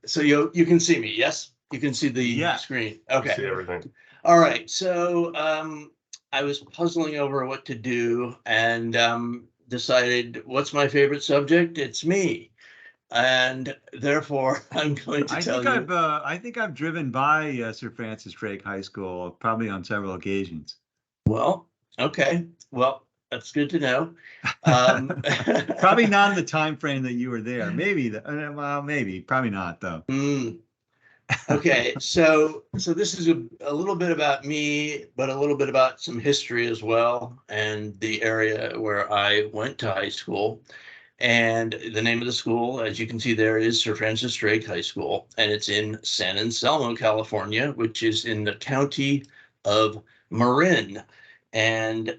So you can see me, yes? You can see the screen. Okay. See everything. All right. So I was puzzling over what to do and decided what's my favorite subject? It's me. And therefore, I'm going to tell you. I think I've driven by Sir Francis Drake High School probably on several occasions. Well, okay. Well, that's good to know. Probably not in the time frame that you were there. Maybe, well, maybe, probably not though. Okay, so this is a little bit about me, but a little bit about some history as well, and the area where I went to high school. And the name of the school, as you can see there, is Sir Francis Drake High School, and it's in San Anselmo, California, which is in the county of Marin. And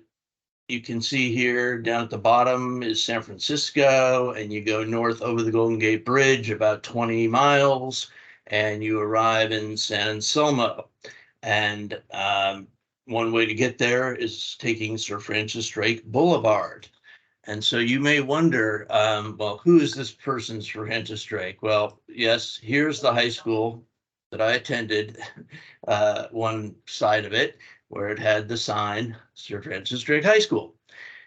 you can see here down at the bottom is San Francisco, and you go north over the Golden Gate Bridge about 20 miles, and you arrive in San Anselmo. And one way to get there is taking Sir Francis Drake Boulevard. And so you may wonder, well, who is this person, Sir Francis Drake? Well, yes, here's the high school that I attended, one side of it, where it had the sign Sir Francis Drake High School.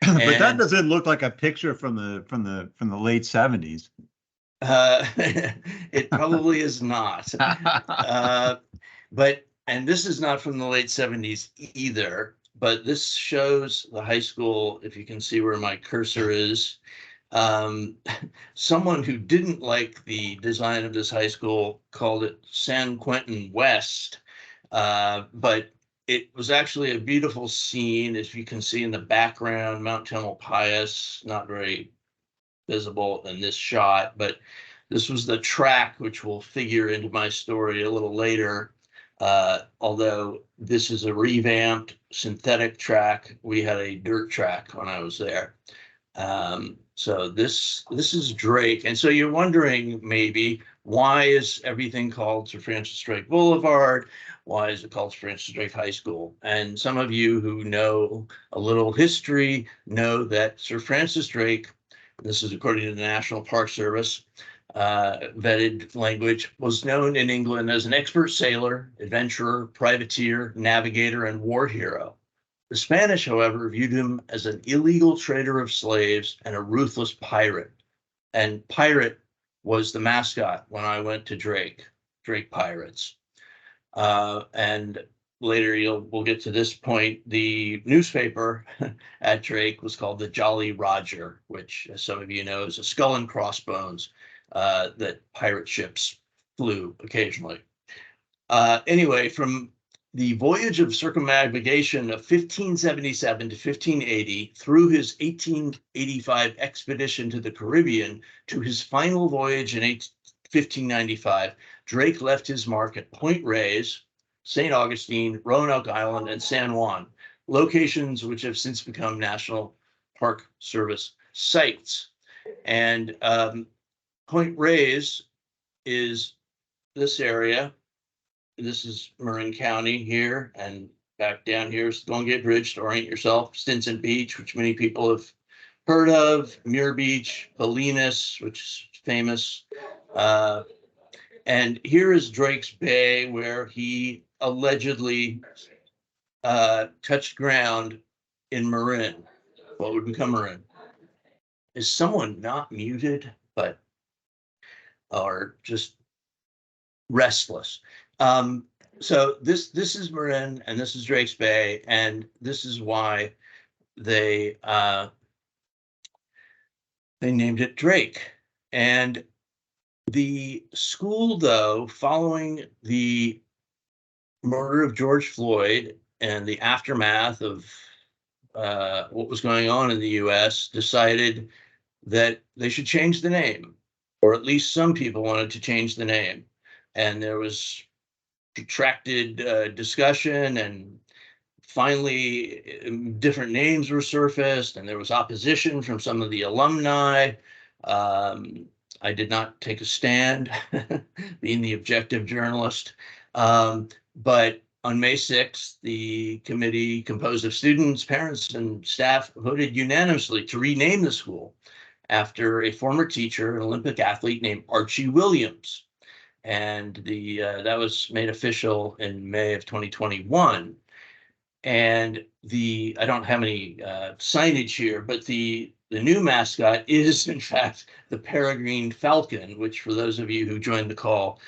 But that doesn't look like a picture from the late 70s. It probably is not. And this is not from the late 70s either, but this shows the high school, if you can see where my cursor is. Someone who didn't like the design of this high school called it San Quentin West, but it was actually a beautiful scene, as you can see in the background, Mount Tamalpais, not very visible in this shot, but this was the track, which will figure into my story a little later. Although this is a revamped synthetic track, we had a dirt track when I was there. So this is Drake. And so you're wondering maybe, why is everything called Sir Francis Drake Boulevard? Why is it called Sir Francis Drake High School? And some of you who know a little history know that Sir Francis Drake, this is according to the National Park Service, vetted language, was known in England as an expert sailor, adventurer, privateer, navigator, and war hero. The Spanish, however, viewed him as an illegal trader of slaves and a ruthless pirate. And pirate was the mascot when I went to Drake Pirates. And later we'll get to this point. The newspaper at Drake was called the Jolly Roger, which, as some of you know, is a skull and crossbones that pirate ships flew occasionally. Anyway, from the voyage of circumnavigation of 1577 to 1580 through his 1885 expedition to the Caribbean to his final voyage in 1595, Drake left his mark at Point Reyes, St. Augustine, Roanoke Island, and San Juan, locations which have since become National Park Service sites. And Point Reyes is this area. This is Marin County here, and back down here is the Golden Gate Bridge to orient yourself. Stinson Beach, which many people have heard of, Muir Beach, Bolinas, which is famous. And here is Drake's Bay, where he allegedly touched ground in Marin, what would become Marin. Is someone not muted, but or just restless? So this is Marin, and this is Drake's Bay, and this is why they named it Drake. And the school, though, following the murder of George Floyd and the aftermath of what was going on in the U.S., decided that they should change the name, or at least some people wanted to change the name. And there was protracted discussion, and finally different names were surfaced, and there was opposition from some of the alumni. I did not take a stand, being the objective journalist. But on May 6th, the committee, composed of students, parents, and staff, voted unanimously to rename the school. after a former teacher, an Olympic athlete named Archie Williams. And that was made official in May of 2021. And I don't have any signage here, but the new mascot is in fact the peregrine falcon, which for those of you who joined the call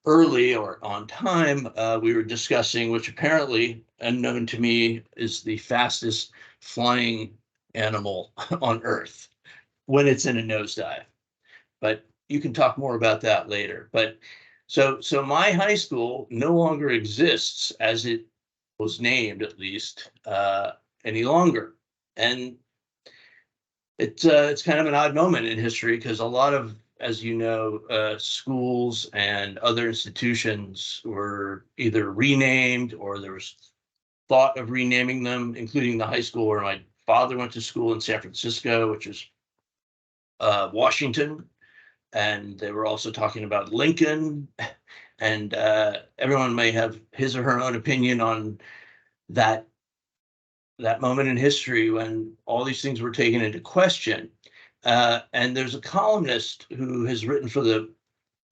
early or on time, we were discussing, which apparently, unknown to me, is the fastest flying animal on Earth when it's in a nosedive. But you can talk more about that later. But so my high school no longer exists as it was named, at least, any longer. And it's kind of an odd moment in history because a lot of, as you know, schools and other institutions were either renamed or there was thought of renaming them, including the high school where my father went to school in San Francisco, which is Washington. And they were also talking about Lincoln. And everyone may have his or her own opinion on that moment in history when all these things were taken into question. And there's a columnist who has written for the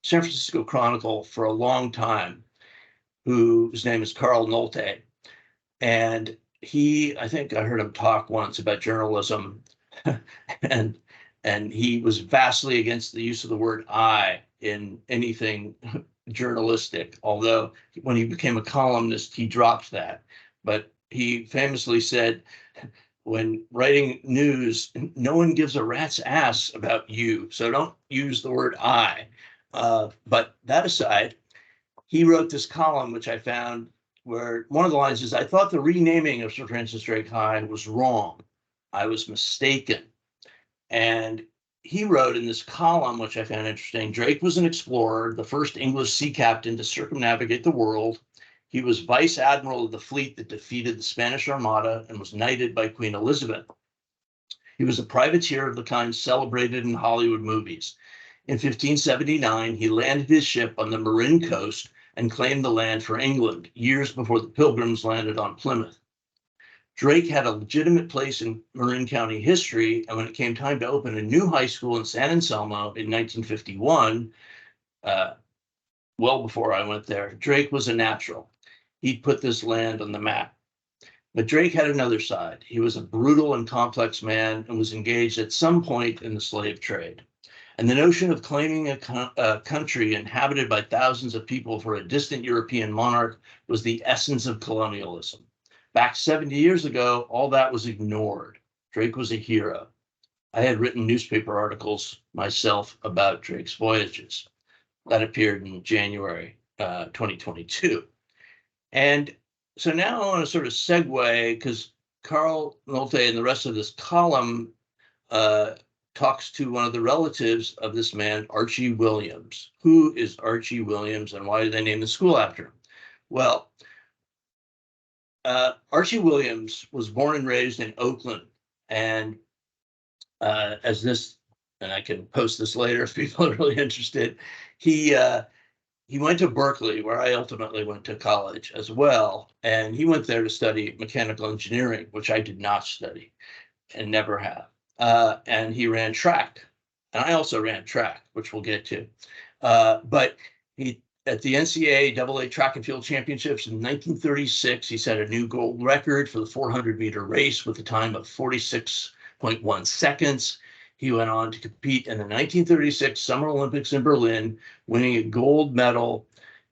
San Francisco Chronicle for a long time, whose name is Carl Nolte. And I think I heard him talk once about journalism, and he was vastly against the use of the word I in anything journalistic, although when he became a columnist, he dropped that. But he famously said, when writing news, no one gives a rat's ass about you, so don't use the word I. But that aside, he wrote this column, which I found, where one of the lines is, I thought the renaming of Sir Francis Drake High was wrong. I was mistaken. And he wrote in this column, which I found interesting, Drake was an explorer, the first English sea captain to circumnavigate the world. He was vice admiral of the fleet that defeated the Spanish Armada and was knighted by Queen Elizabeth. He was a privateer of the kind celebrated in Hollywood movies. In 1579, he landed his ship on the Marin coast and claimed the land for England, years before the Pilgrims landed on Plymouth. Drake had a legitimate place in Marin County history, and when it came time to open a new high school in San Anselmo in 1951, well before I went there, Drake was a natural. He'd put this land on the map. But Drake had another side. He was a brutal and complex man and was engaged at some point in the slave trade. And the notion of claiming a country inhabited by thousands of people for a distant European monarch was the essence of colonialism. Back 70 years ago, all that was ignored. Drake was a hero. I had written newspaper articles myself about Drake's voyages. That appeared in January 2022. And so now I want to sort of segue, because Carl Nolte and the rest of this column talks to one of the relatives of this man, Archie Williams. Who is Archie Williams and why did they name the school after him? Well, Archie Williams was born and raised in Oakland. And and I can post this later if people are really interested, he went to Berkeley, where I ultimately went to college as well. And he went there to study mechanical engineering, which I did not study and never have. And he ran track. And I also ran track, which we'll get to. But he, at the NCAA AA Track and Field Championships in 1936, he set a new gold record for the 400-meter race with a time of 46.1 seconds. He went on to compete in the 1936 Summer Olympics in Berlin, winning a gold medal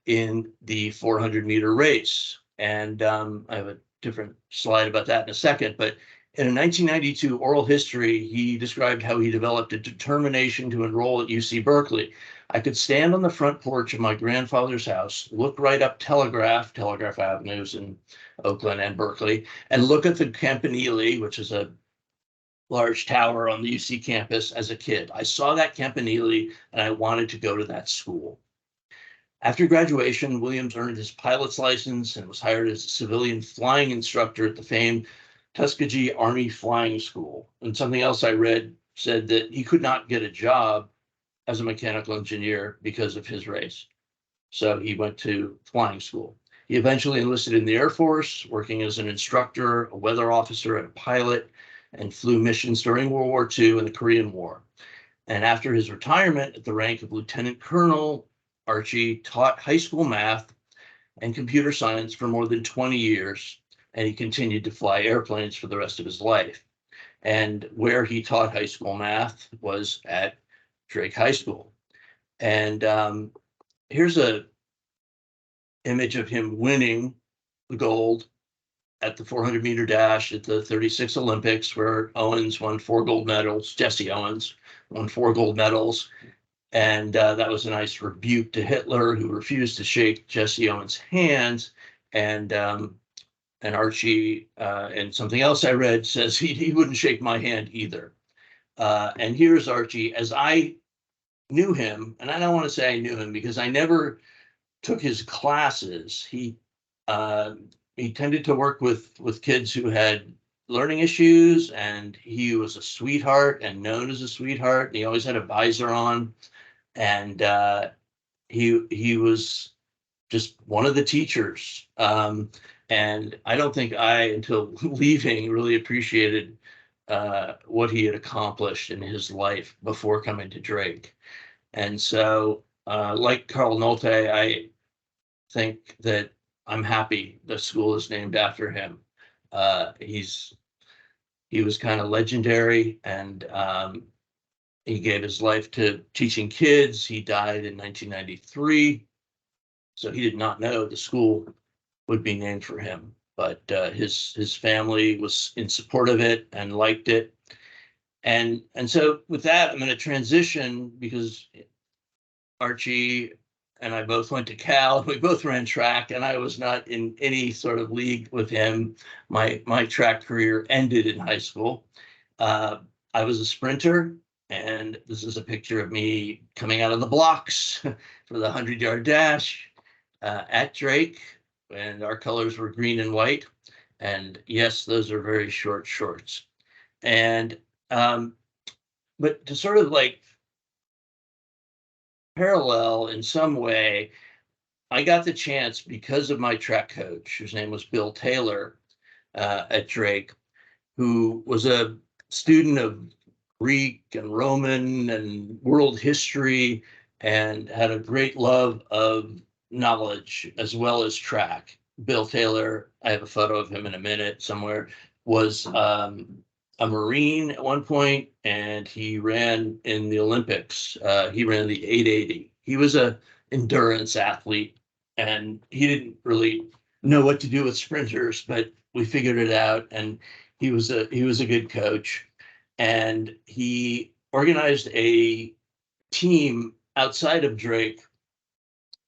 in the 400-meter race. And I have a different slide about that in a second. But in a 1992 oral history, he described how he developed a determination to enroll at UC Berkeley. I could stand on the front porch of my grandfather's house, look right up Telegraph Avenues in Oakland and Berkeley, and look at the Campanile, which is a large tower on the UC campus, as a kid. I saw that Campanile and I wanted to go to that school. After graduation, Williams earned his pilot's license and was hired as a civilian flying instructor at the famed Tuskegee Army Flying School. And something else I read said that he could not get a job as a mechanical engineer because of his race. So he went to flying school. He eventually enlisted in the Air Force, working as an instructor, a weather officer, and a pilot. and flew missions during World War II and the Korean War. And after his retirement at the rank of Lieutenant Colonel, Archie taught high school math and computer science for more than 20 years, and he continued to fly airplanes for the rest of his life. And where he taught high school math was at Drake High School. And here's a image of him winning the gold at the 400-meter dash at the 36 Olympics, where Owens won 4 gold medals. Jesse Owens won 4 gold medals. And that was a nice rebuke to Hitler, who refused to shake Jesse Owens' hands. And Archie, and something else I read, says he wouldn't shake my hand either. And here's Archie as I knew him. And I don't want to say I knew him because I never took his classes. He tended to work with kids who had learning issues, and he was a sweetheart and known as a sweetheart. He always had a visor on, and he was just one of the teachers. And I don't think I, until leaving, really appreciated what he had accomplished in his life before coming to Drake. And so, like Carl Nolte, I think that I'm happy the school is named after him. He was kind of legendary, and he gave his life to teaching kids. He died in 1993, so he did not know the school would be named for him. But his family was in support of it and liked it. And so with that, I'm going to transition because Archie and I both went to Cal. We both ran track, and I was not in any sort of league with him. My track career ended in high school. I was a sprinter, and this is a picture of me coming out of the blocks for the 100-yard dash at Drake, and our colors were green and white. And yes, those are very short shorts. And but to sort of like parallel in some way, I got the chance because of my track coach, whose name was Bill Taylor at Drake, who was a student of Greek and Roman and world history and had a great love of knowledge as well as track. Bill Taylor, I have a photo of him in a minute somewhere, was a Marine at one point, and he ran in the Olympics. He ran the 880. He was a endurance athlete, and he didn't really know what to do with sprinters, but we figured it out, and he was a good coach. And he organized a team outside of Drake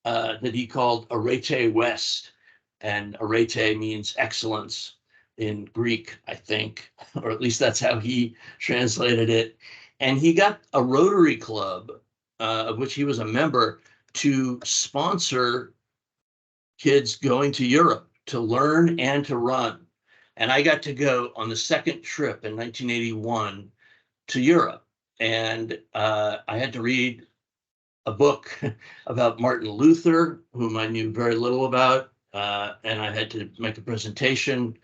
that he called Arete West. And Arete means excellence in Greek, I think, or at least that's how he translated it. And he got a Rotary Club, of which he was a member, to sponsor kids going to Europe to learn and to run. And I got to go on the second trip in 1981 to Europe. And I had to read a book about Martin Luther, whom I knew very little about. And I had to make a presentation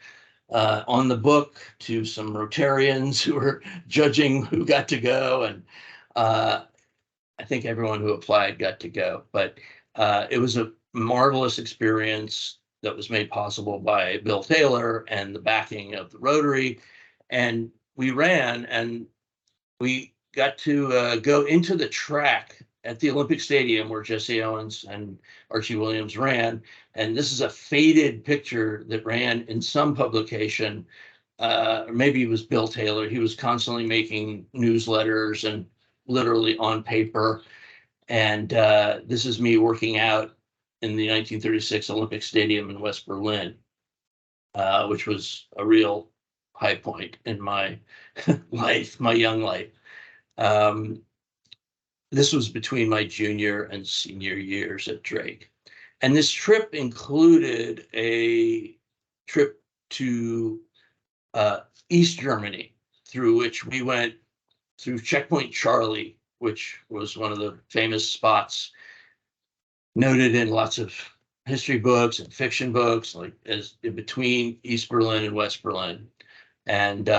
on the book to some Rotarians who were judging who got to go. And I think everyone who applied got to go. But it was a marvelous experience that was made possible by Bill Taylor and the backing of the Rotary. And we ran, and we got to go into the track at the Olympic Stadium where Jesse Owens and Archie Williams ran. And this is a faded picture that ran in some publication. Or maybe it was Bill Taylor. He was constantly making newsletters and literally on paper. And this is me working out in the 1936 Olympic Stadium in West Berlin, which was a real high point in my life, my young life. This was between my junior and senior years at Drake. And this trip included a trip to East Germany, through which we went through Checkpoint Charlie, which was one of the famous spots noted in lots of history books and fiction books, like as in between East Berlin and West Berlin. And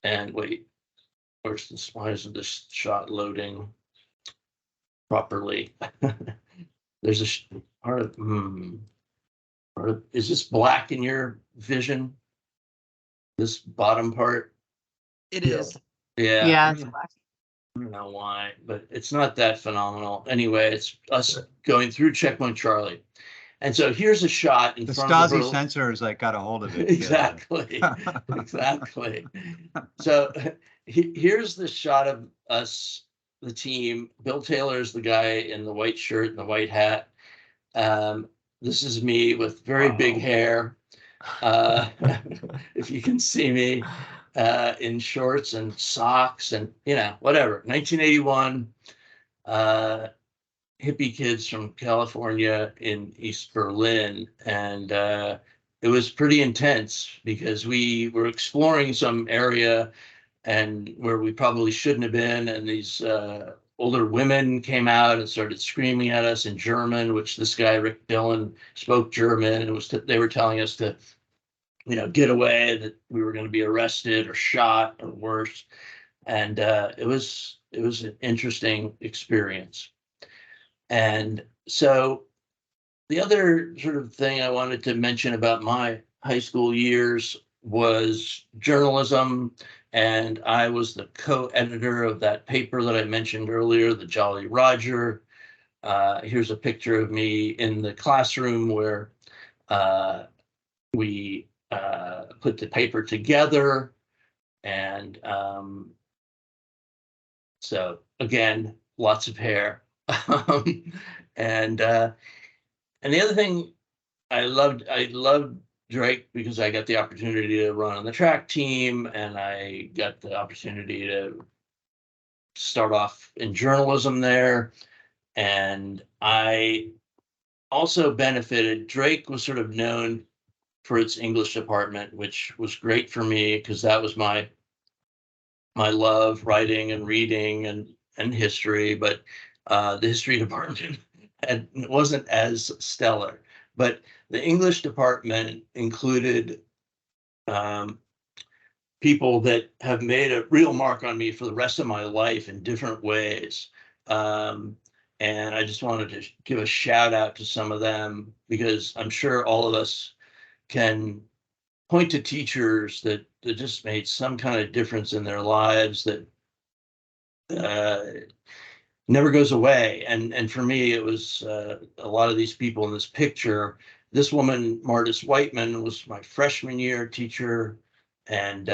And wait, where's this? Why isn't this shot loading properly? There's a part of, is this black in your vision? This bottom part? It is. Yeah. Yeah, it's black. I don't know why, but it's not that phenomenal. Anyway, it's us going through Checkpoint Charlie. And so here's a shot in The front of the Stasi censors like got a hold of it. Exactly. Exactly. So here's the shot of us, the team. Bill Taylor's the guy in the white shirt and the white hat. This is me with very big hair. If you can see me in shorts and socks and, whatever. 1981, hippie kids from California in East Berlin. And it was pretty intense because we were exploring some area and where we probably shouldn't have been. And these older women came out and started screaming at us in German, which this guy, Rick Dillon, spoke German, and they were telling us to, get away, that we were going to be arrested or shot or worse. And it was an interesting experience. And so the other sort of thing I wanted to mention about my high school years was journalism. And I was the co-editor of that paper that I mentioned earlier, the Jolly Roger. Here's a picture of me in the classroom where we put the paper together. And so again, lots of hair. And the other thing, I loved Drake because I got the opportunity to run on the track team, and I got the opportunity to start off in journalism there. And I also benefited. Drake was sort of known for its English department, which was great for me because that was my love, writing and reading and history. But the history department wasn't as stellar. But the English department included people that have made a real mark on me for the rest of my life in different ways. And I just wanted to give a shout out to some of them because I'm sure all of us can point to teachers that just made some kind of difference in their lives that never goes away. And for me, it was a lot of these people in this picture. This woman, Martis Whiteman, was my freshman year teacher, and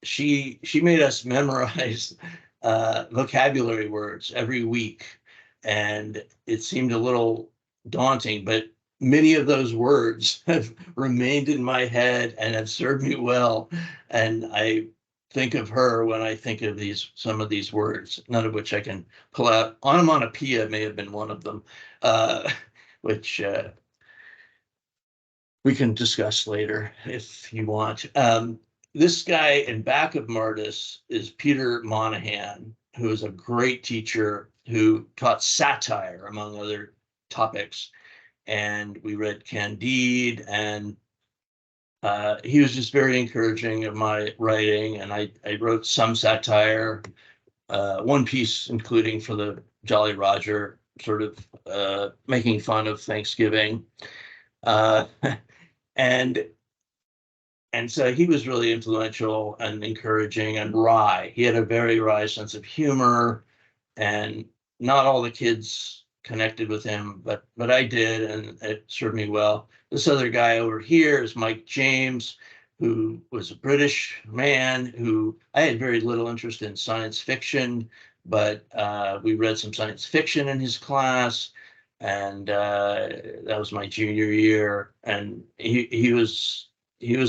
she made us memorize vocabulary words every week. And it seemed a little daunting, but many of those words have remained in my head and have served me well. And I think of her when I think of some of these words, none of which I can pull out. Onomatopoeia may have been one of them, which we can discuss later if you want. This guy in back of Martis is Peter Monahan, who is a great teacher who taught satire, among other topics. And we read Candide, and he was just very encouraging of my writing. And I wrote some satire, one piece including for the Jolly Roger, sort of making fun of Thanksgiving. And so he was really influential and encouraging and wry. He had a very wry sense of humor, and not all the kids connected with him, but I did, and it served me well. This other guy over here is Mike James, who was a British man who I had very little interest in science fiction, but we read some science fiction in his class, and that was my junior year. And he was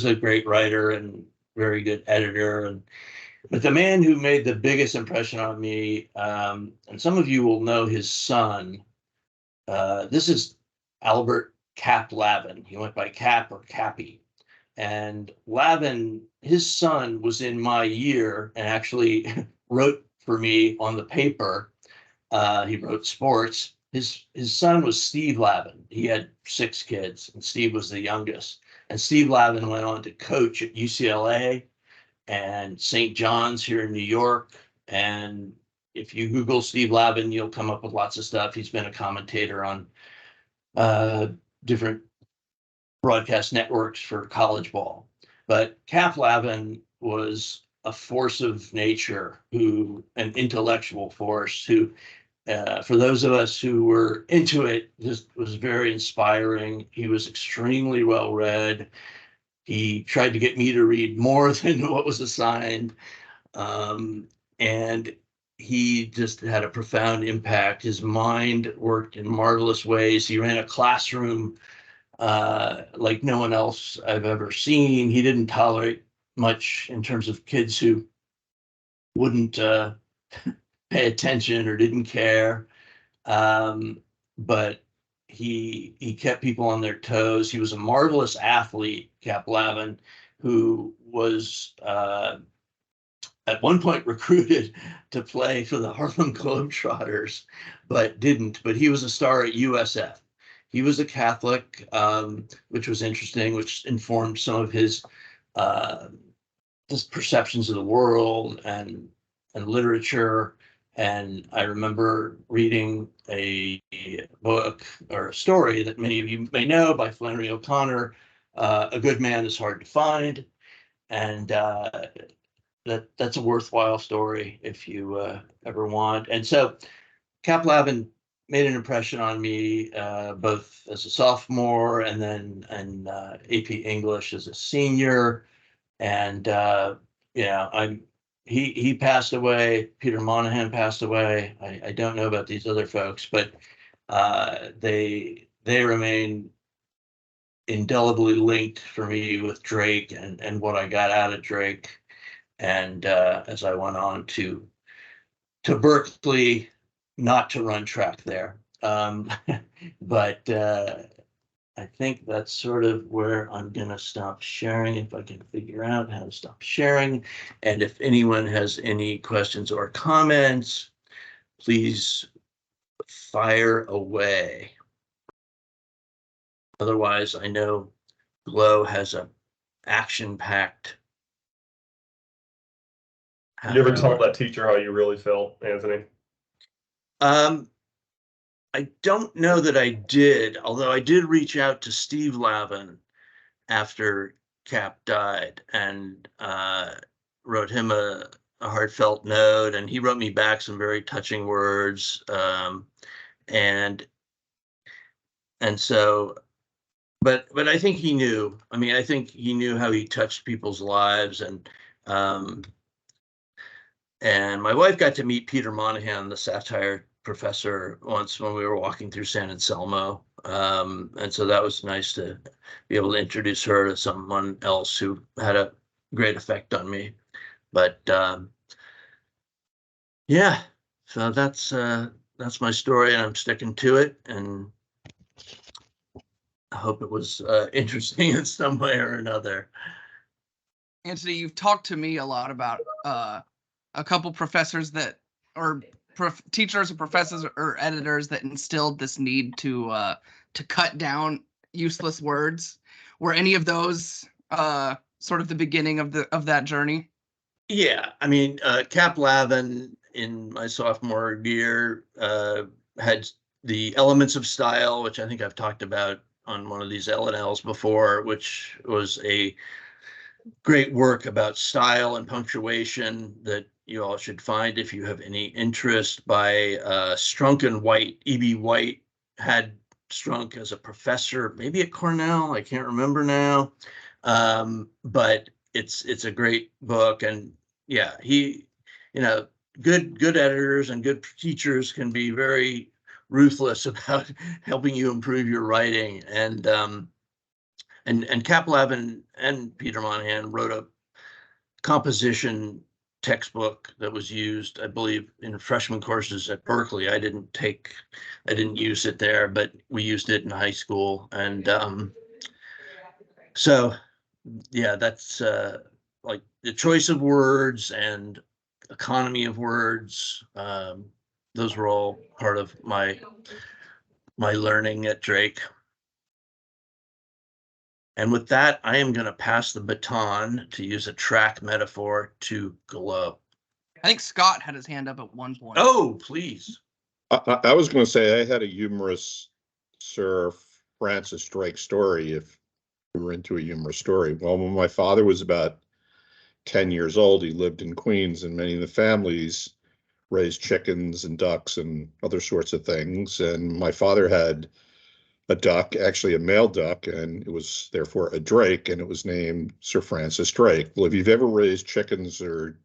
a great writer and very good editor. But the man who made the biggest impression on me, and some of you will know his son, this is Albert Cap Lavin. He went by Cap or Cappy. And Lavin, his son, was in my year and actually wrote for me on the paper. He wrote sports. His son was Steve Lavin. He had 6 kids, and Steve was the youngest. And Steve Lavin went on to coach at UCLA. and St. John's here in New York. And if you Google Steve Lavin, you'll come up with lots of stuff. He's been a commentator on different broadcast networks for college ball. But Cap Lavin was a force of nature, an intellectual force who, for those of us who were into it, just was very inspiring. He was extremely well read. He tried to get me to read more than what was assigned. And he just had a profound impact. His mind worked in marvelous ways. He ran a classroom like no one else I've ever seen. He didn't tolerate much in terms of kids who wouldn't pay attention or didn't care. But he kept people on their toes. He was a marvelous athlete, Cap Lavin, who was at one point recruited to play for the Harlem Globetrotters, but didn't. But he was a star at USF. He was a Catholic, which was interesting, which informed some of his perceptions of the world and literature. And I remember reading a book or a story that many of you may know by Flannery O'Connor, A Good Man is Hard to Find. And that's a worthwhile story if you ever want. And so Cap Lavin made an impression on me, both as a sophomore and then in AP English as a senior. And he passed away. Peter Monahan passed away. I don't know about these other folks, but they remain indelibly linked for me with Drake and what I got out of Drake. And as I went on to Berkeley, not to run track there. But I think that's sort of where I'm going to stop sharing, if I can figure out how to stop sharing. And if anyone has any questions or comments, please fire away. Otherwise, I know Glo has a action-packed. You ever tell that teacher how you really felt, Anthony? I don't know that I did, although I did reach out to Steve Lavin after Cap died and wrote him a heartfelt note, and he wrote me back some very touching words. And so, but I think he knew. I mean, I think he knew how he touched people's lives, and my wife got to meet Peter Monahan, the satire professor, once when we were walking through San Anselmo. And so that was nice to be able to introduce her to someone else who had a great effect on me. But yeah, so that's my story, and I'm sticking to it. And I hope it was interesting in some way or another. Antony, you've talked to me a lot about a couple professors that, or teachers or professors or editors that instilled this need to cut down useless words. Were any of those sort of the beginning of that journey? Yeah, I mean, Cap Lavin in my sophomore year had the Elements of Style, which I think I've talked about on one of these L&Ls before, which was a great work about style and punctuation that you all should find if you have any interest, by Strunk and White. E.B. White had Strunk as a professor, maybe at Cornell, I can't remember now. But it's a great book. And yeah, he, good editors and good teachers can be very ruthless about helping you improve your writing. And Cap Lavin and Peter Monahan wrote a composition textbook that was used, I believe, in freshman courses at Berkeley. I didn't use it there, but we used it in high school. And so yeah, that's like the choice of words and economy of words. Those were all part of my learning at Drake. And with that, I am going to pass the baton, to use a track metaphor, to Glo. I think Scott had his hand up at one point. Oh, please. I was going to say I had a humorous Sir Francis Drake story, if we were into a humorous story. Well, when my father was about 10 years old, he lived in Queens, and many of the families raised chickens and ducks and other sorts of things. And my father had a duck, actually a male duck, and it was therefore a drake, and it was named Sir Francis Drake. Well, if you've ever raised chickens or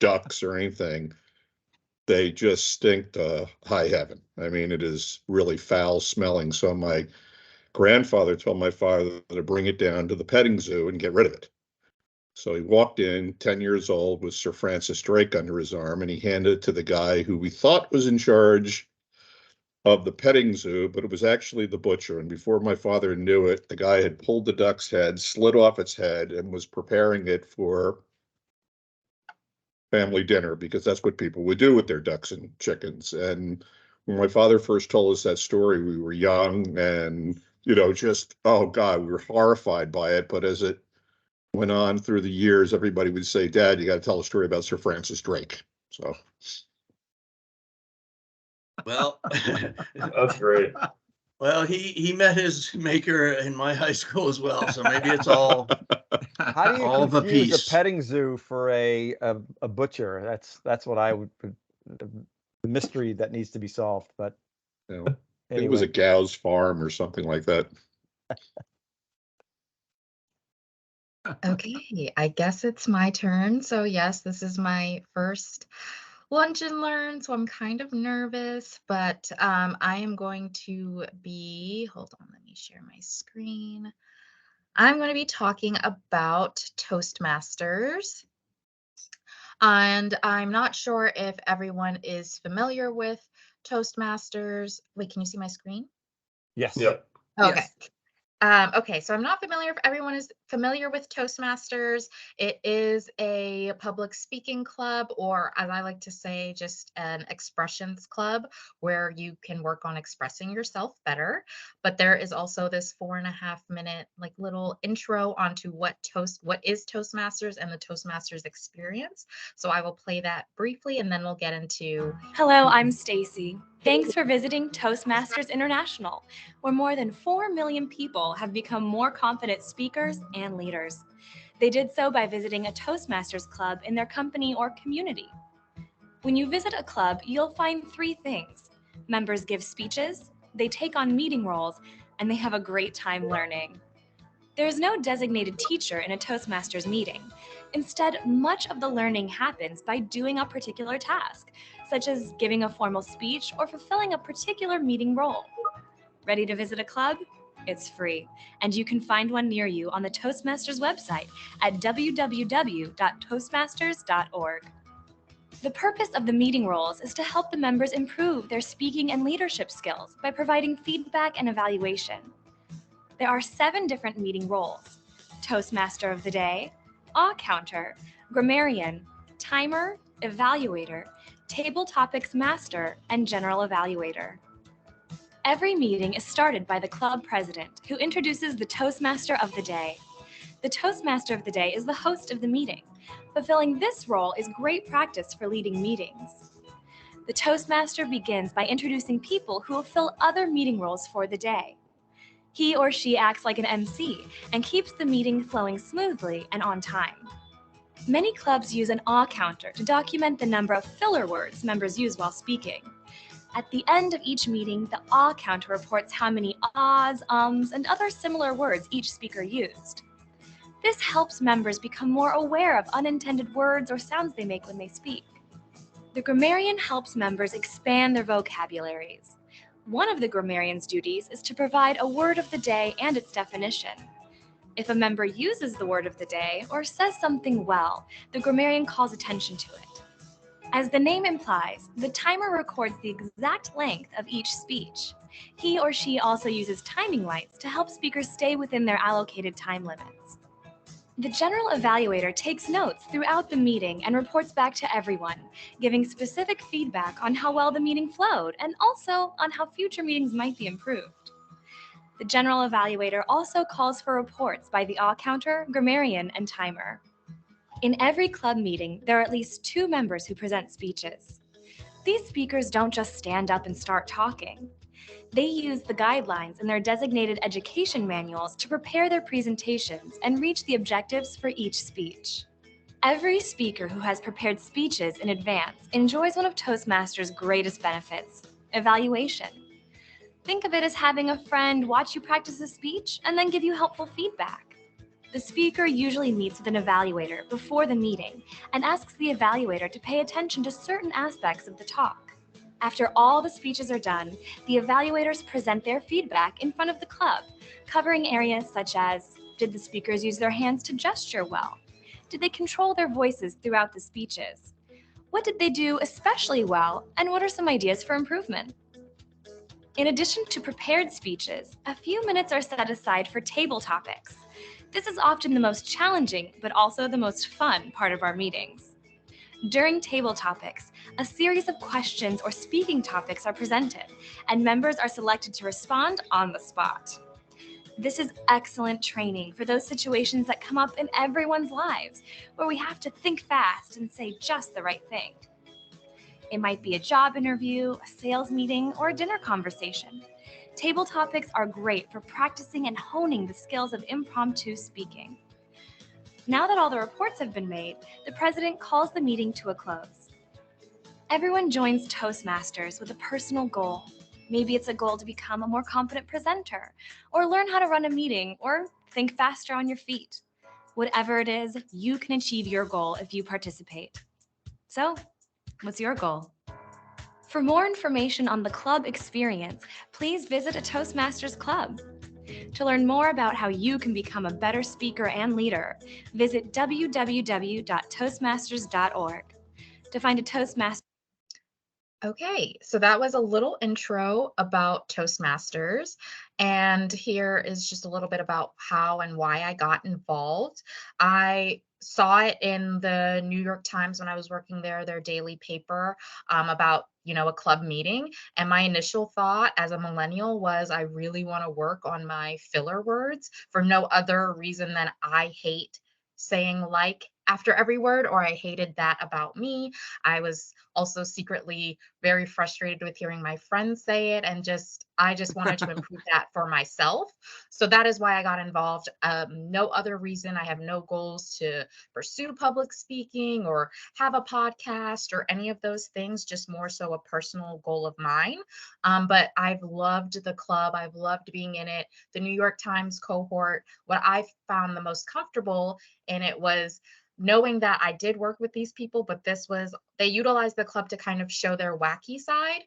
ducks or anything, they just stink to high heaven. I mean, it is really foul smelling. So my grandfather told my father to bring it down to the petting zoo and get rid of it. So he walked in, 10 years old, with Sir Francis Drake under his arm, and he handed it to the guy who we thought was in charge of the petting zoo, but it was actually the butcher. And before my father knew it, the guy had pulled the duck's head, slid off its head, and was preparing it for family dinner, because that's what people would do with their ducks and chickens. And when my father first told us that story, we were young and, just, oh God, we were horrified by it. But as it went on through the years, everybody would say, Dad, you got to tell a story about Sir Francis Drake. So. Well, That's great. well, he met his maker in my high school as well, so maybe it's all How do you all of a confuse piece. a petting zoo for a butcher? That's what I would, the mystery that needs to be solved. But I think it was a cow's farm or something like that. Okay, I guess it's my turn. So yes, this is my first lunch and learn, so I'm kind of nervous, but I am going to be, hold on, let me share my screen. I'm going to be talking about Toastmasters. And I'm not sure if everyone is familiar with Toastmasters. Wait, can you see my screen? yes. Yep. Okay. Yes. Okay, so I'm not familiar if everyone is familiar with Toastmasters. It is a public speaking club, or as I like to say, just an expressions club where you can work on expressing yourself better. But there is also this 4.5 minute like little intro onto what is Toastmasters and the Toastmasters experience. So I will play that briefly and then we'll get into. Hello, I'm Stacy. Thanks for visiting Toastmasters International, where more than 4 million people have become more confident speakers and leaders. They did so by visiting a Toastmasters club in their company or community. When you visit a club, you'll find 3 things. Members give speeches, they take on meeting roles, and they have a great time learning. There's no designated teacher in a Toastmasters meeting. Instead, much of the learning happens by doing a particular task, such as giving a formal speech or fulfilling a particular meeting role. Ready to visit a club? It's free, and you can find one near you on the Toastmasters website at www.toastmasters.org. The purpose of the meeting roles is to help the members improve their speaking and leadership skills by providing feedback and evaluation. There are 7 different meeting roles: Toastmaster of the Day, Awe Counter, Grammarian, Timer, Evaluator, Table Topics Master, and General Evaluator. Every meeting is started by the club president, who introduces the Toastmaster of the Day. The Toastmaster of the Day is the host of the meeting. Fulfilling this role is great practice for leading meetings. The Toastmaster begins by introducing people who will fill other meeting roles for the day. He or she acts like an MC and keeps the meeting flowing smoothly and on time. Many clubs use an awe counter to document the number of filler words members use while speaking. At the end of each meeting, the awe counter reports how many ahs, and other similar words each speaker used. This helps members become more aware of unintended words or sounds they make when they speak. The grammarian helps members expand their vocabularies. One of the grammarian's duties is to provide a word of the day and its definition. If a member uses the word of the day or says something well, the grammarian calls attention to it. As the name implies, the timer records the exact length of each speech. He or she also uses timing lights to help speakers stay within their allocated time limits. The general evaluator takes notes throughout the meeting and reports back to everyone, giving specific feedback on how well the meeting flowed and also on how future meetings might be improved. The general evaluator also calls for reports by the counter, grammarian, and timer. In every club meeting, there are at least 2 members who present speeches. These speakers don't just stand up and start talking. They use the guidelines in their designated education manuals to prepare their presentations and reach the objectives for each speech. Every speaker who has prepared speeches in advance enjoys one of Toastmasters' greatest benefits, evaluation. Think of it as having a friend watch you practice a speech and then give you helpful feedback. The speaker usually meets with an evaluator before the meeting and asks the evaluator to pay attention to certain aspects of the talk. After all the speeches are done, the evaluators present their feedback in front of the club, covering areas such as, did the speakers use their hands to gesture well? Did they control their voices throughout the speeches? What did they do especially well, and what are some ideas for improvement? In addition to prepared speeches, a few minutes are set aside for table topics. This is often the most challenging, but also the most fun part of our meetings. During table topics, a series of questions or speaking topics are presented, and members are selected to respond on the spot. This is excellent training for those situations that come up in everyone's lives, where we have to think fast and say just the right thing. It might be a job interview, a sales meeting, or a dinner conversation. Table topics are great for practicing and honing the skills of impromptu speaking. Now that all the reports have been made, the president calls the meeting to a close. Everyone joins Toastmasters with a personal goal. Maybe it's a goal to become a more confident presenter, or learn how to run a meeting, or think faster on your feet. Whatever it is, you can achieve your goal if you participate. So, what's your goal? For more information on the club experience, please visit a Toastmasters club. To learn more about how you can become a better speaker and leader, visit www.toastmasters.org. To find a Toastmaster. Okay, so that was a little intro about Toastmasters, and here is just a little bit about how and why I got involved. I saw it in the New York Times when I was working there, their daily paper, about a club meeting. And my initial thought as a millennial was I really want to work on my filler words for no other reason than I hate saying like after every word, or I hated that about me. I was also secretly very frustrated with hearing my friends say it, and I just wanted to improve that for myself. So that is why I got involved. No other reason. I have no goals to pursue public speaking or have a podcast or any of those things, just more so a personal goal of mine. But I've loved the club. I've loved being in it. The New York Times cohort, what I found the most comfortable in it was knowing that I did work with these people, but they utilized the club to kind of show their wacky side.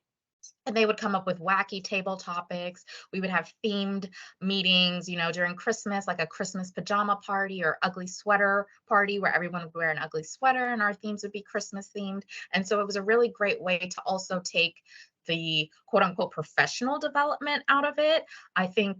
And they would come up with wacky table topics. We would have themed meetings, during Christmas, like a Christmas pajama party or ugly sweater party where everyone would wear an ugly sweater and our themes would be Christmas themed. And so it was a really great way to also take the quote unquote professional development out of it. I think,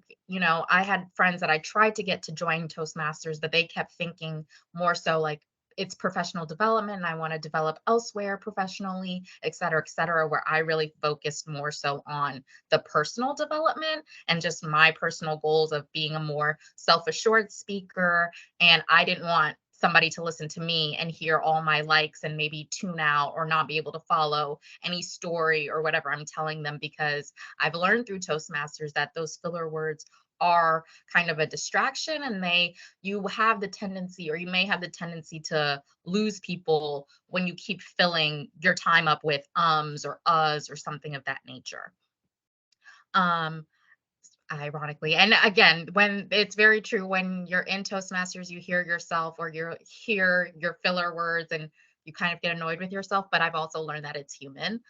I had friends that I tried to get to join Toastmasters, but they kept thinking more so like it's professional development and I want to develop elsewhere professionally, et cetera, where I really focused more so on the personal development and just my personal goals of being a more self-assured speaker. And I didn't want somebody to listen to me and hear all my likes and maybe tune out or not be able to follow any story or whatever I'm telling them, because I've learned through Toastmasters that those filler words are kind of a distraction, and you have the tendency, or you may have the tendency to lose people when you keep filling your time up with ums or uhs or something of that nature. Ironically, and again, when it's very true, when you're in Toastmasters, you hear yourself or you hear your filler words and you kind of get annoyed with yourself, but I've also learned that it's human.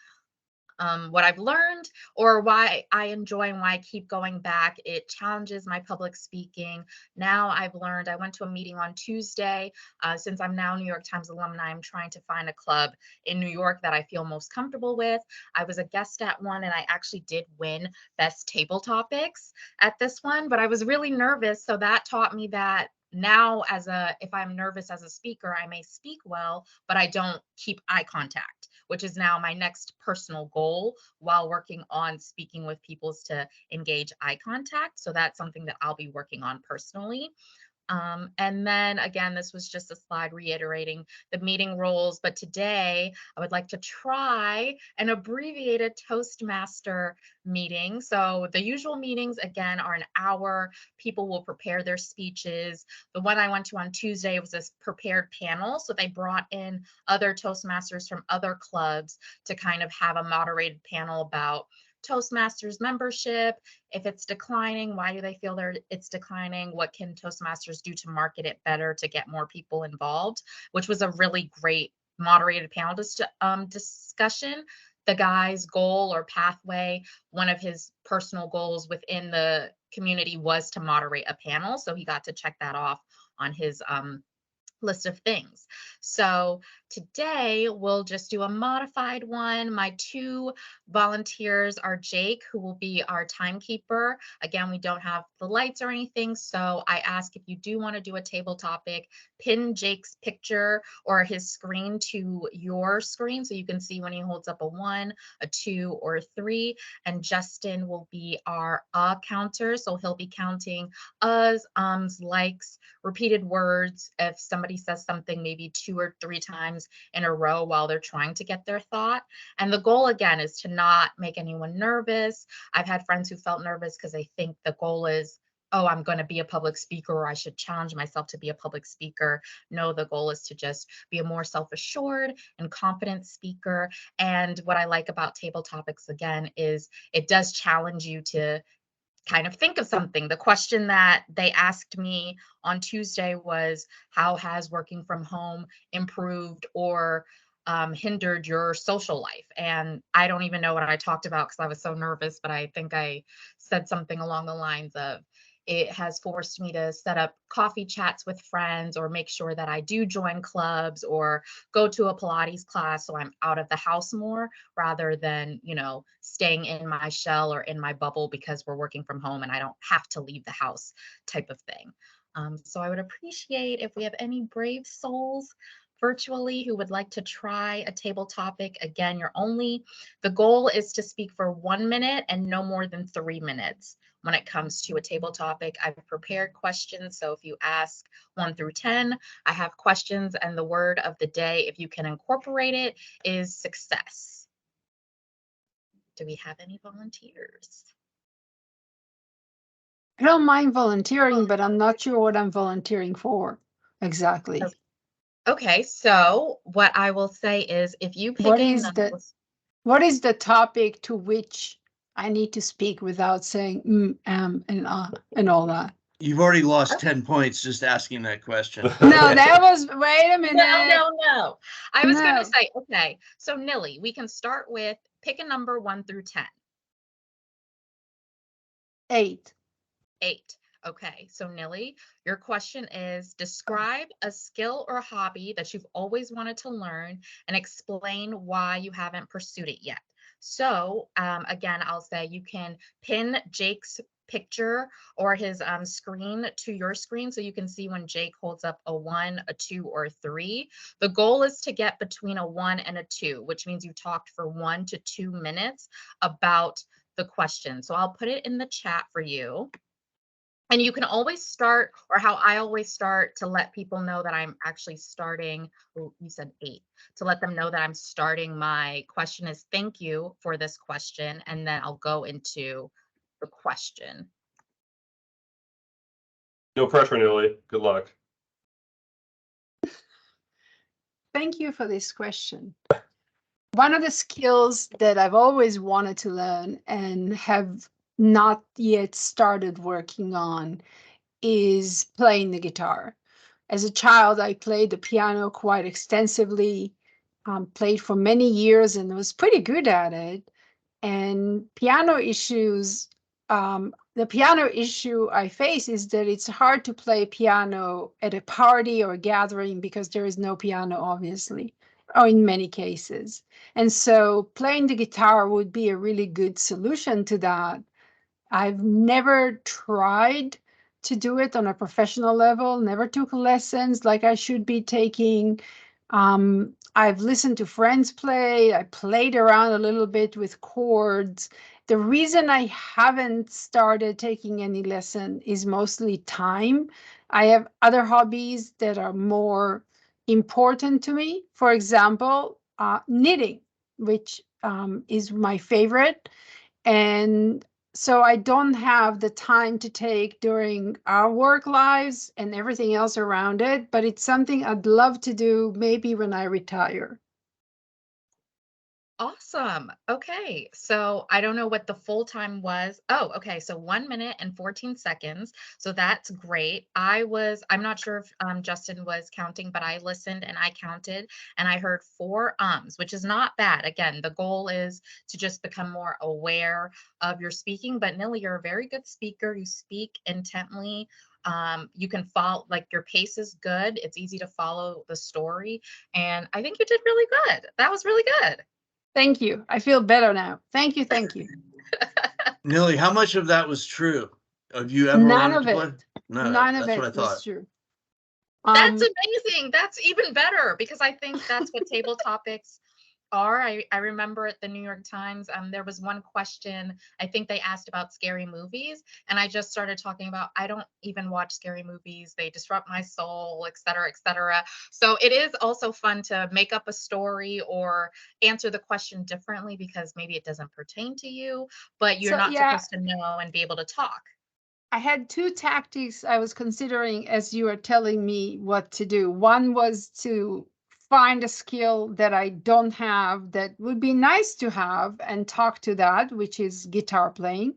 What I've learned, or why I enjoy and why I keep going back, it challenges my public speaking. Now I've learned, I went to a meeting on Tuesday. Since I'm now New York Times alumni, I'm trying to find a club in New York that I feel most comfortable with. I was a guest at one and I actually did win best table topics at this one, but I was really nervous. So that taught me that now if I'm nervous as a speaker, I may speak well, but I don't keep eye contact which is now my next personal goal while working on speaking with people, is to engage eye contact. So that's something that I'll be working on personally. And then again, this was just a slide reiterating the meeting rules, but today I would like to try an abbreviated Toastmaster meeting. So the usual meetings, again, are an hour. People will prepare their speeches. The one I went to on Tuesday was this prepared panel. So they brought in other Toastmasters from other clubs to kind of have a moderated panel about Toastmasters membership. If it's declining, why do they feel it's declining? What can Toastmasters do to market it better to get more people involved? Which was a really great moderated panel discussion. The guy's goal or pathway, one of his personal goals within the community was to moderate a panel. So he got to check that off on his list of things. So today we'll just do a modified one. My two volunteers are Jake, who will be our timekeeper. Again, we don't have the lights or anything, so I ask if you do want to do a table topic, pin Jake's picture or his screen to your screen so you can see when he holds up a 1, a 2, or a 3. And Justin will be our counter, so he'll be counting uhs, ums, likes, repeated words. If somebody says something maybe 2 or 3 times in a row while they're trying to get their thought. And the goal again is to not make anyone nervous. I've had friends who felt nervous because they think the goal is, oh, I'm going to be a public speaker, or I should challenge myself to be a public speaker. No, the goal is to just be a more self-assured and confident speaker. And what I like about table topics, again, is it does challenge you to kind of think of something. The question that they asked me on Tuesday was, how has working from home improved or hindered your social life? And I don't even know what I talked about because I was so nervous, but I think I said something along the lines of, it has forced me to set up coffee chats with friends, or make sure that I do join clubs or go to a Pilates class so I'm out of the house more, rather than, staying in my shell or in my bubble because we're working from home and I don't have to leave the house type of thing. So I would appreciate if we have any brave souls virtually who would like to try a table topic. Again, the goal is to speak for 1 minute and no more than 3 minutes. When it comes to a table topic, I've prepared questions. So if you ask 1 through 10, I have questions, and the word of the day, if you can incorporate it, is success. Do we have any volunteers? I don't mind volunteering, but I'm not sure what I'm volunteering for exactly. Okay, so what I will say is, if you pick What is the topic to which I need to speak without saying and all that? You've already lost 10 points just asking that question. No, that was, wait a minute. No. I was going No. to say, okay, so Nilly, we can start with pick a number 1 through 10. 8. 8. Okay, so Nilly, your question is, describe a skill or hobby that you've always wanted to learn and explain why you haven't pursued it yet. So again, I'll say you can pin Jake's picture or his screen to your screen so you can see when Jake holds up a 1, a 2, or a 3. The goal is to get between a 1 and a 2, which means you talked for 1 to 2 minutes about the question. So I'll put it in the chat for you. And you can always start, or how I always start, to let people know that I'm actually starting. Oh, you said 8. To let them know that I'm starting my question is, thank you for this question. And then I'll go into the question. No pressure, Nilly. Good luck. Thank you for this question. One of the skills that I've always wanted to learn and have not yet started working on is playing the guitar. As a child, I played the piano quite extensively, played for many years and was pretty good at it. And the piano issue I face is that it's hard to play piano at a party or a gathering because there is no piano, obviously, or in many cases. And so playing the guitar would be a really good solution to that. I've never tried to do it on a professional level, never took lessons like I should be taking. I've listened to friends play. I played around a little bit with chords. The reason I haven't started taking any lesson is mostly time. I have other hobbies that are more important to me. For example, knitting, which is my favorite. And so I don't have the time to take during our work lives and everything else around it, but it's something I'd love to do maybe when I retire. Awesome. Okay. So I don't know what the full time was. Oh, okay. So 1 minute and 14 seconds. So that's great. I'm not sure if Justin was counting, but I listened and I counted and I heard 4 ums, which is not bad. Again, the goal is to just become more aware of your speaking. But Nili, you're a very good speaker. You speak intently. You can follow, like your pace is good. It's easy to follow the story. And I think you did really good. That was really good. Thank you. I feel better now. Thank you. Thank you. Nili, how much of that was true? Have you ever None wanted of to play? it. No, None of that's what I it was thought. true. That's amazing. That's even better because I think that's what table topics are. I remember at the New York Times, there was one question, I think they asked about scary movies, and I just started talking about, I don't even watch scary movies. They disrupt my soul, et cetera, et cetera. So it is also fun to make up a story or answer the question differently because maybe it doesn't pertain to you, but you're So, not yeah, supposed to know and be able to talk. I had 2 tactics I was considering as you were telling me what to do. One was to find a skill that I don't have that would be nice to have and talk to that, which is guitar playing.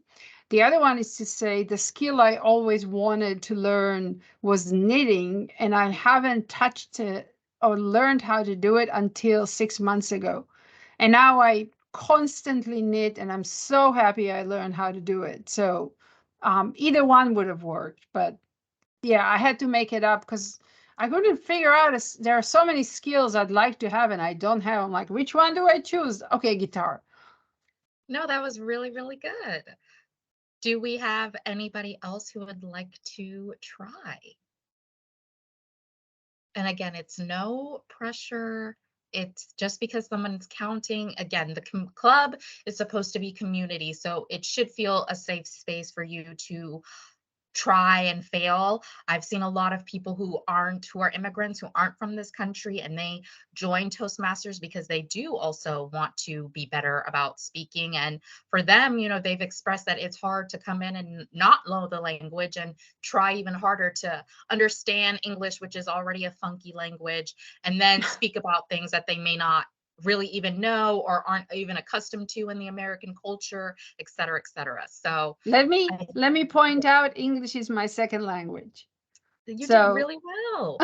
The other one is to say the skill I always wanted to learn was knitting, and I haven't touched it or learned how to do it until 6 months ago. And now I constantly knit, and I'm so happy I learned how to do it. So either one would have worked, but yeah, I had to make it up because I couldn't figure out. There are so many skills I'd like to have and I don't have. I'm like, which one do I choose? Okay, guitar. No, that was really, really good. Do we have anybody else who would like to try? And again, it's no pressure. It's just because someone's counting. Again, the club is supposed to be community, so it should feel a safe space for you to try and fail. I've seen a lot of people who are immigrants, who aren't from this country, and they join Toastmasters because they do also want to be better about speaking. And for them, they've expressed that it's hard to come in and not know the language and try even harder to understand English, which is already a funky language, and then speak about things that they may not really even know or aren't even accustomed to in the American culture, et cetera, et cetera. So Let me point out English is my second language. you So did really well.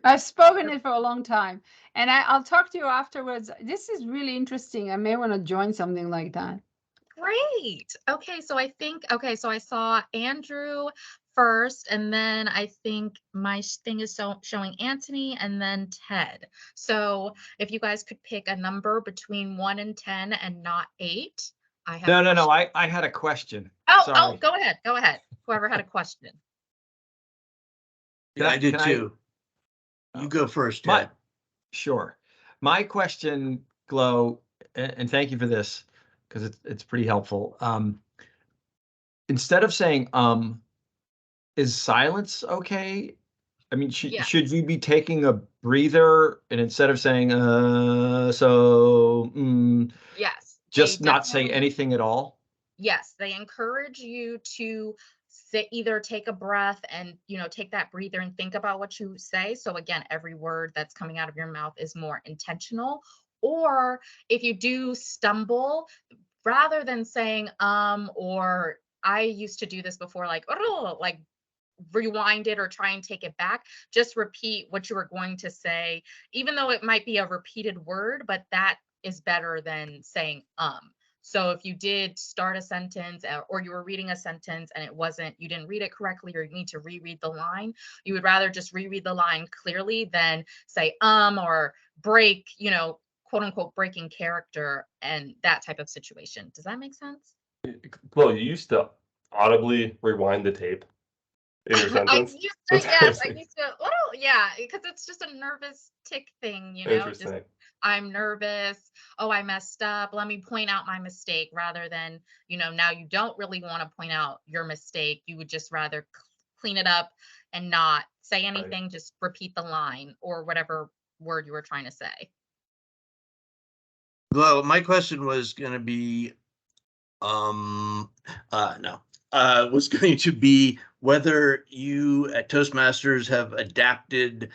I've spoken it for a long time, and I'll talk to you afterwards. This is really interesting. I may want to join something like that. Great. Okay, so I saw Andrew first, and then I think my thing is showing Antony and then Ted. So if you guys could pick a number between 1 and 10 and not 8, I have. No. I had a question. Oh, Sorry. go ahead. Go ahead. Whoever had a question. Yeah, I did Can too. You go first, My, Ted. sure. My question, Glo, and thank you for this because it's pretty helpful. Instead of saying is silence okay? I mean, Yeah. should you be taking a breather and instead of saying Yes. just They not say definitely- anything at all? Yes, they encourage you to either take a breath and take that breather and think about what you say. So again, every word that's coming out of your mouth is more intentional. Or if you do stumble, rather than saying or I used to do this before, like rewind it or try and take it back, just repeat what you were going to say, even though it might be a repeated word, but that is better than saying So if you did start a sentence or you were reading a sentence and you didn't read it correctly, or you need to reread the line, you would rather just reread the line clearly than say or break, quote unquote breaking character and that type of situation. Does that make sense? Well, you used to audibly rewind the tape. in your I sentence? used to, That's yes, I amazing. used to, well, yeah, because it's just a nervous tick thing, just Interesting. I'm nervous. Oh, I messed up. Let me point out my mistake rather than, now you don't really want to point out your mistake. You would just rather clean it up and not say anything, just repeat the line or whatever word you were trying to say. Well, my question was going to be, no, was going to be whether you at Toastmasters have adapted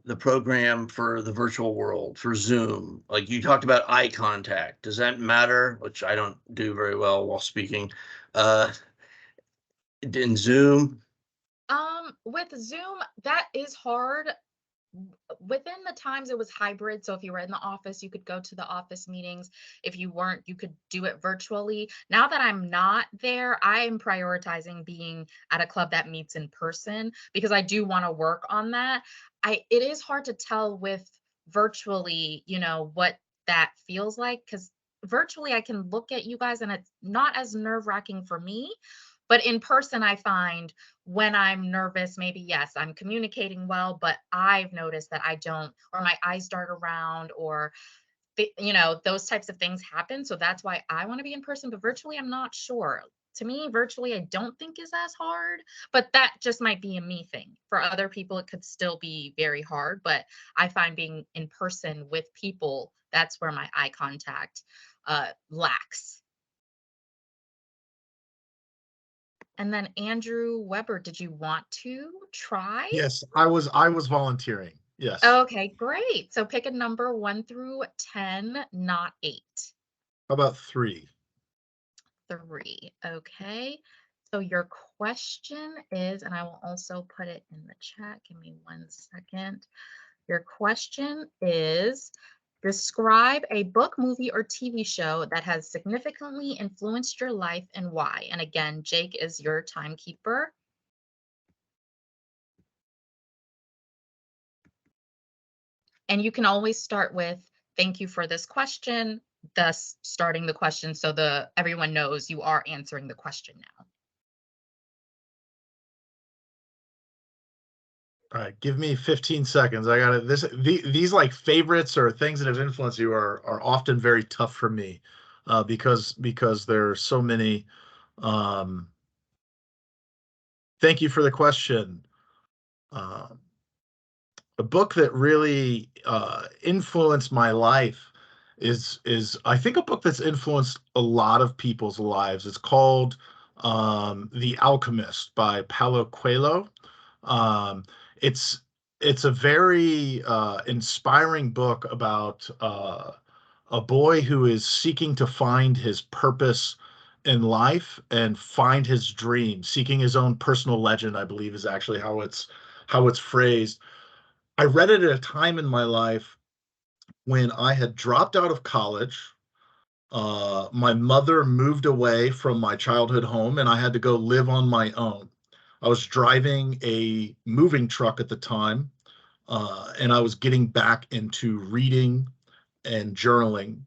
the program for the virtual world, for Zoom. Like you talked about eye contact. Does that matter? Which I don't do very well while speaking. In Zoom. With Zoom, that is hard. Within the times it was hybrid, so if you were in the office you could go to the office meetings. If you weren't, you could do it virtually. Now that I'm not there, I am prioritizing being at a club that meets in person because I do want to work on that. It is hard to tell with virtually, what that feels like, because virtually I can look at you guys and it's not as nerve-wracking for me. But in person, I find when I'm nervous, maybe, yes, I'm communicating well, but I've noticed that I don't, or my eyes dart around, or, those types of things happen. So that's why I want to be in person, but virtually, I'm not sure. To me, virtually, I don't think is as hard, but that just might be a me thing. For other people, it could still be very hard, but I find being in person with people, that's where my eye contact lacks. And then Andrew Weber, did you want to try? Yes, I was volunteering. Yes. Okay, great. So pick a number 1 through 10, not 8. How about 3? 3. Okay. So your question is, and I will also put it in the chat. Give me 1 second. Your question is, describe a book, movie, or TV show that has significantly influenced your life and why. And again, Jake is your timekeeper. And you can always start with, thank you for this question, thus starting the question so everyone knows you are answering the question now. All right, give me 15 seconds. I got it. These like favorites or things that have influenced you are often very tough for me, because there are so many. Thank you for the question. A book that really influenced my life is I think a book that's influenced a lot of people's lives. It's called The Alchemist by Paulo Coelho. Um, it's it's a very inspiring book about a boy who is seeking to find his purpose in life and find his dream, seeking his own personal legend, I believe is actually how it's phrased. I read it at a time in my life when I had dropped out of college. My mother moved away from my childhood home, and I had to go live on my own. I was driving a moving truck at the time, and I was getting back into reading and journaling.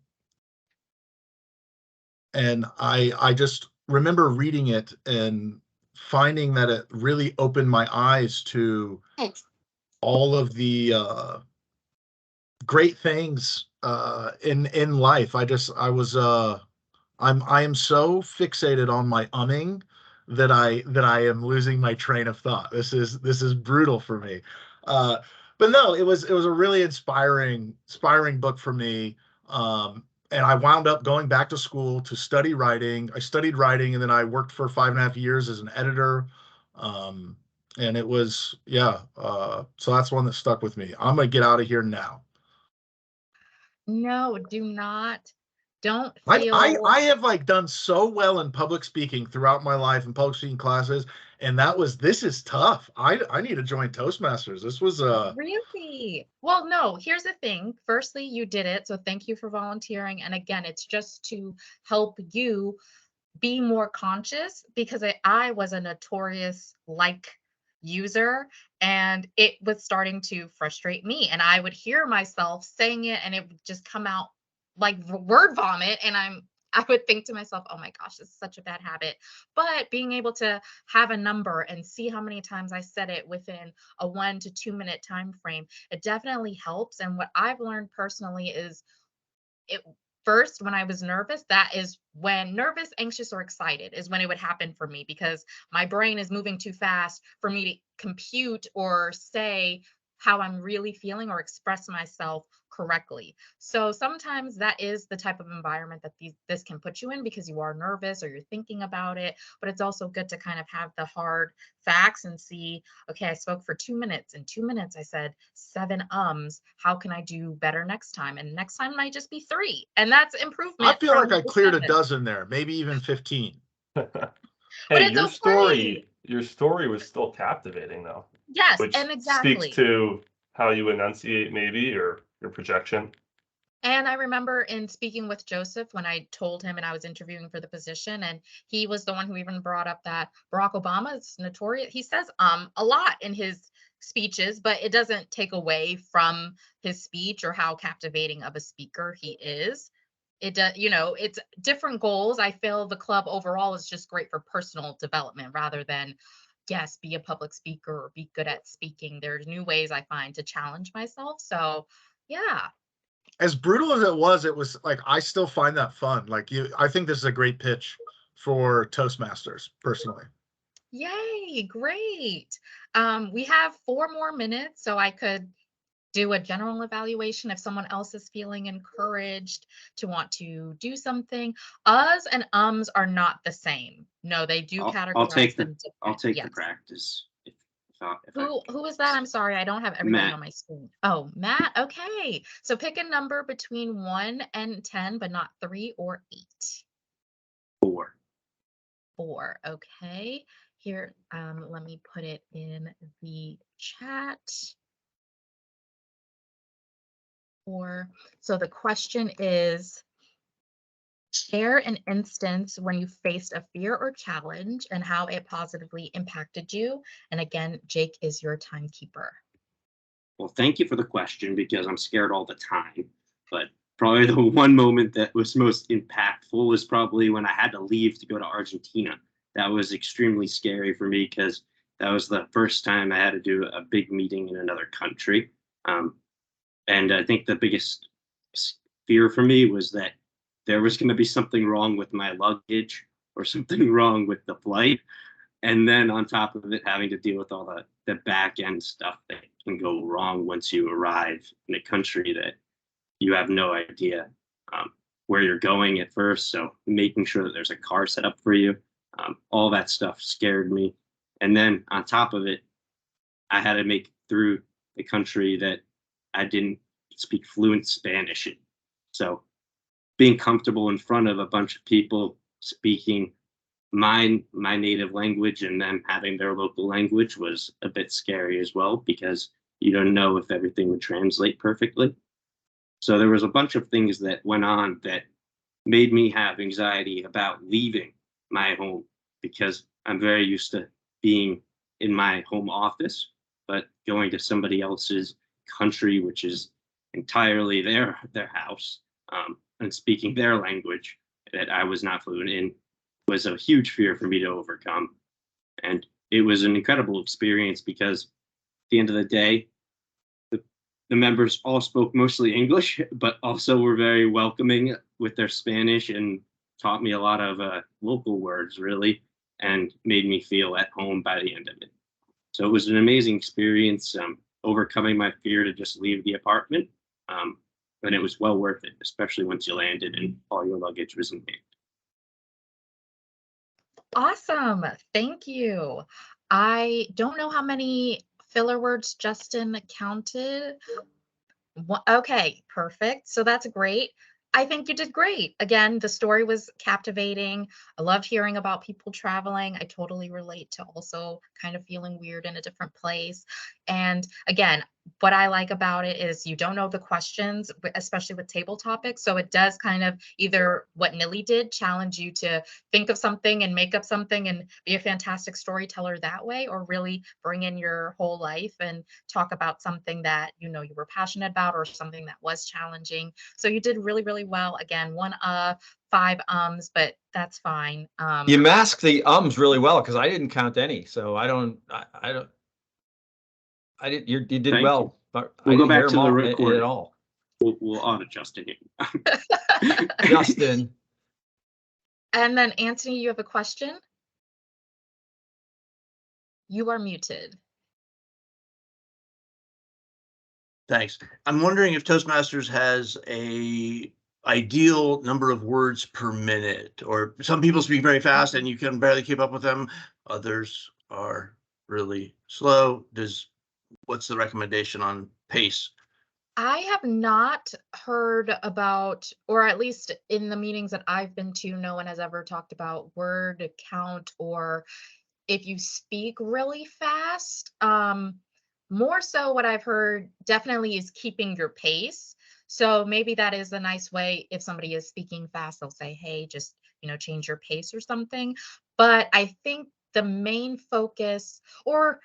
And I just remember reading it and finding that it really opened my eyes to all of the great things in life. I am so fixated on my umming that I am losing my train of thought. This is brutal for me. But no, it was a really inspiring book for me. And I wound up going back to school to study writing. I studied writing, and then I worked for 5.5 years as an editor. And it was, yeah. So that's one that stuck with me. I'm gonna get out of here now. No, do not. Don't I feel. I have like done so well in public speaking throughout my life in public speaking classes, and this is tough. I need to join Toastmasters. This was Really? Well, no, here's the thing. Firstly, you did it. So thank you for volunteering. And again, it's just to help you be more conscious, because I was a notorious user, and it was starting to frustrate me. And I would hear myself saying it and it would just come out like word vomit. And I would think to myself, oh my gosh, this is such a bad habit. But being able to have a number and see how many times I said it within a 1 to 2 minute time frame, it definitely helps. And what I've learned personally is it first when I was nervous, that is when nervous, anxious, or excited is when it would happen for me because my brain is moving too fast for me to compute or say how I'm really feeling or express myself correctly. So sometimes that is the type of environment that this can put you in because you are nervous or you're thinking about it. But it's also good to kind of have the hard facts and see, okay, I spoke for 2 minutes. In 2 minutes, I said 7 ums. How can I do better next time? And next time might just be 3. And that's improvement. I feel like I from cleared a 7. dozen there, maybe even 15. But Hey, it's your story was still captivating though, yes, which and speaks exactly. to how you enunciate maybe or your projection. And I remember in speaking with Joseph when I told him and I was interviewing for the position, and he was the one who even brought up that Barack Obama is notorious. He says a lot in his speeches, but it doesn't take away from his speech or how captivating of a speaker he is. It does, it's different goals. I feel the club overall is just great for personal development rather than, yes, be a public speaker or be good at speaking. There's new ways I find to challenge myself. So, yeah. As brutal as it was like, I still find that fun. Like I think this is a great pitch for Toastmasters, personally. Yay, great. We have 4 more minutes, so I could do a general evaluation if someone else is feeling encouraged to want to do something. Us and ums are not the same. No, they do I'll categorize take them I'll different. take the Yes. practice. Who is that? I'm sorry, I don't have everybody Matt. on my screen. Oh, Matt. Okay. So pick a number between 1 and 10, but not 3 or 8. 4. 4. Okay. Here, let me put it in the chat. 4. So the question is, share an instance when you faced a fear or challenge and how it positively impacted you. And again, Jake is your timekeeper. Well, thank you for the question because I'm scared all the time. But probably the one moment that was most impactful was probably when I had to leave to go to Argentina. That was extremely scary for me because that was the first time I had to do a big meeting in another country. And I think the biggest fear for me was that there was going to be something wrong with my luggage or something wrong with the flight. And then on top of it, having to deal with all the back end stuff that can go wrong once you arrive in a country that you have no idea where you're going at first. So making sure that there's a car set up for you, all that stuff scared me. And then on top of it, I had to make it through the country that I didn't speak fluent Spanish in. So being comfortable in front of a bunch of people speaking my native language and them having their local language was a bit scary as well because you don't know if everything would translate perfectly. So there was a bunch of things that went on that made me have anxiety about leaving my home because I'm very used to being in my home office, but going to somebody else's country, which is entirely their house, and speaking their language that I was not fluent in was a huge fear for me to overcome. And it was an incredible experience because at the end of the day, the members all spoke mostly English, but also were very welcoming with their Spanish and taught me a lot of local words, really, and made me feel at home by the end of it. So it was an amazing experience, overcoming my fear to just leave the apartment. And it was well worth it, especially once you landed and all your luggage was in hand. Awesome. Thank you. I don't know how many filler words Justin counted. Okay, perfect. So that's great. I think you did great. Again, the story was captivating. I love hearing about people traveling. I totally relate to also kind of feeling weird in a different place. And again, what I like about it is you don't know the questions, especially with table topics. So it does kind of either what Nilly did, challenge you to think of something and make up something and be a fantastic storyteller that way, or really bring in your whole life and talk about something that you were passionate about or something that was challenging. So you did really, really well. Again, 5 but that's fine. You masked the ums really well because I didn't count any, so I don't. You did Thank well, you. but We'll I go didn't back hear to them the all recording. at all. We'll auto Justin it. Justin, And then Antony, you have a question? You are muted. Thanks. I'm wondering if Toastmasters has a ideal number of words per minute, or some people speak very fast and you can barely keep up with them. Others are really slow. What's the recommendation on pace? I have not heard about, or at least in the meetings that I've been to, no one has ever talked about word count or if you speak really fast. More so what I've heard definitely is keeping your pace. So maybe that is a nice way. If somebody is speaking fast, they'll say, hey, just, change your pace or something. But I think the main focus, or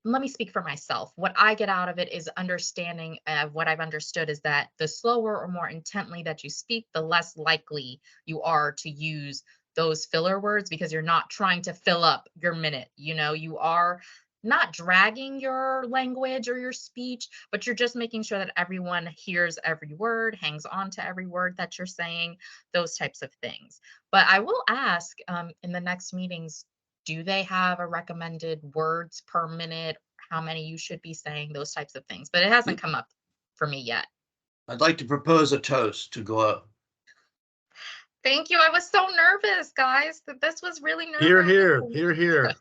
let me speak for myself. What I get out of it is understanding what I've understood is that the slower or more intently that you speak, the less likely you are to use those filler words because you're not trying to fill up your minute. You are not dragging your language or your speech, but you're just making sure that everyone hears every word, hangs on to every word that you're saying, those types of things. But I will ask in the next meetings, do they have a recommended words per minute, how many you should be saying, those types of things? But it hasn't come up for me yet. I'd like to propose a toast to Glo. Thank you. I was so nervous, guys. This was really nervous. Here, here, here, here.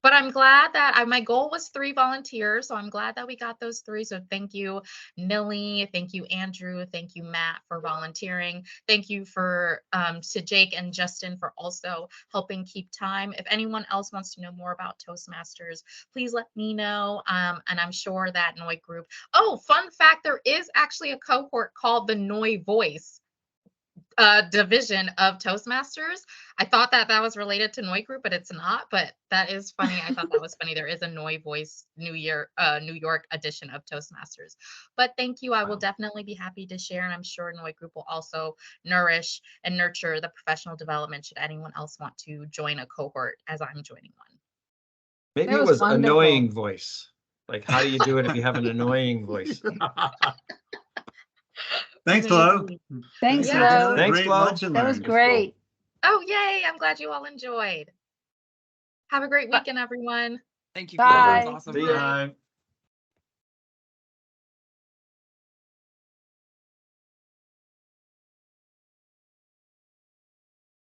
But I'm glad that my goal was 3 volunteers. So I'm glad that we got those 3. So thank you, Nilly. Thank you, Andrew. Thank you, Matt, for volunteering. Thank you to Jake and Justin for also helping keep time. If anyone else wants to know more about Toastmasters, please let me know. And I'm sure that Noi group. Oh, fun fact, there is actually a cohort called the Noi Voice division of Toastmasters. I thought that was related to Noi Group, but it's not. But that is funny. I thought that was funny. There is a Noi Voice New York edition of Toastmasters. But thank you. I will definitely be happy to share, and I'm sure Noi Group will also nourish and nurture the professional development should anyone else want to join a cohort as I'm joining one. maybe That it was was wonderful. annoying voice. Like, how do you do it if you have an annoying voice? Thanks, Glo. Thanks, Yeah. Glo. Another Thanks, great Glo. lunch and That was learn. great. Oh, yay. I'm glad you all enjoyed. Have a great weekend, everyone. Thank you. Bye. That was awesome. See ya. Bye.